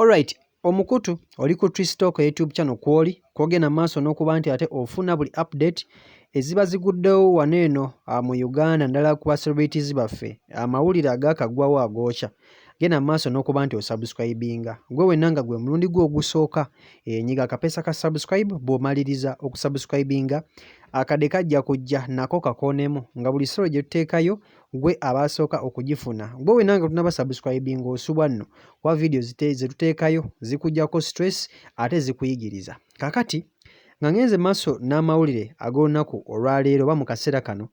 Alright, omukutu oli ku Twistalk YouTube channel kwoli kwogenda maaso n'okuba nti ate ofuna buli update eziba ziguddewo wano eno mu Uganda ndala ku celebrities baffe amawulire agakagwawo agookya genda maaso n'okuba nti osubscribinga gwe wenna nga gwe mulundi gwo ogusooka nyiga akapeesa ka subscribe bw'omaliriza okusubscribinga akadde kajja kujja nako kakoonemu nga buli solo gye tuteekayo gwe abaasooka okugifuna gwe wenna nga tunaba subscribinga osubwa nno kwa video ze tuteekayo zikugyako stress ate zikuyigiriza kakati nga ngenze maaso n'amawulire ag'olunaku olwaleero oba mu kaseera kano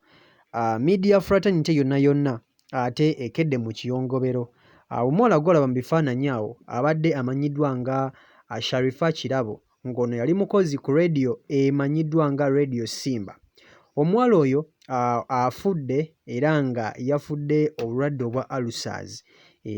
media fraternity yonna ate ekedde mu kiyongobero omuwala gw'olaba mu bifaananyi awo abadde amanyiddwa nga Sharifah Kirabo ng'ono yali mukozi ku radio emanyiddwa nga Radio Simba. Omuwala oyo afudde era nga yafudde obulwadde obwa ulcers.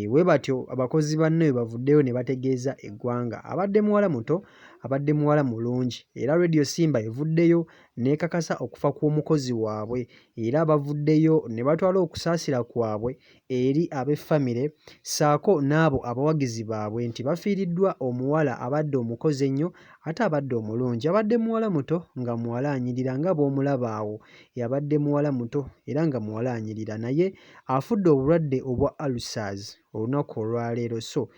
Bwe batyo abakozi banne bavuddeyo ne bategeeza eggwanga abadde muwala muto abadde muwala mulungi era Radio Simba evuddeyo n'ekakasa okufa kw'omukozi waabwe era bavuddeyo ne batwala okusaasira kwabwe eri ab'effamire ssaako n'abo abawagizi baabwe nti bafiiriddwa omuwala abadde omukozi ennyo ate abadde omulungi abadde muwala muto nga muwala anyirira nga bw'omulaba awo yabadde muwala muto era nga muwala anyirira naye afudde obulwadde obwa ulcers olunaku olwaleero so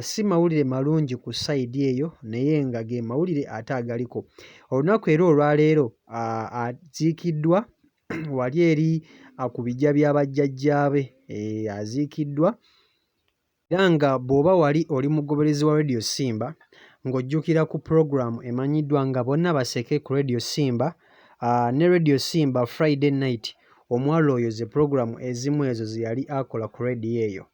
si mawulire malungi ku sayidi eyo naye nga ge mawulire ate agaliko olunaku era olwaleero aziikiddwa wali eri ku bijja bya bajjajjaabe aziikiddwa era nga bw'oba wali oli mugoberezi wa Radio Simba ng'ojjukira ku program emanyiddwa nga bonna baseke ku Radio Simba ne Radio Simba Friday night omwalo oyo ze program ezimu ezo ze yali akola ku radio eyo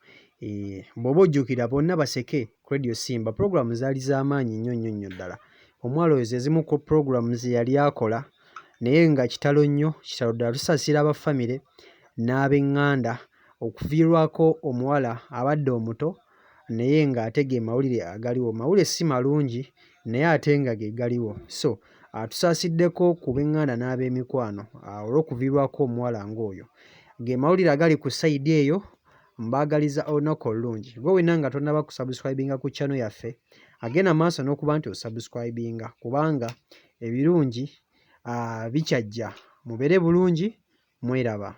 bw'oba ojjukira bonna baseke ku Radio Simba program zaali z'amaanyi nnyo ddala omwalo oyo ze zimu ku program ze yali akola naye nga kitalo nnyo kitalo ddala tusaasira abafamire n'ab'eŋŋanda okuviirwako omuwala abadde omuto naye ng'ate ge mawulire agaliwo mawulire si malungi naye ate nga ge galiwo so tusaasiddeko ku b'eŋŋanda n'ab'emikwano olw'okuviirwako omuwala ng'oyo ge mawulire agali ku sayidi eyo mbaagaliza olunaku olulungi gwe wenna nga tonnaba kusubscribinga ku channel yaffe agenda maaso n'okuba nti osubscribinga kubanga ebirungi bikyajja mubeere bulungi mweraba.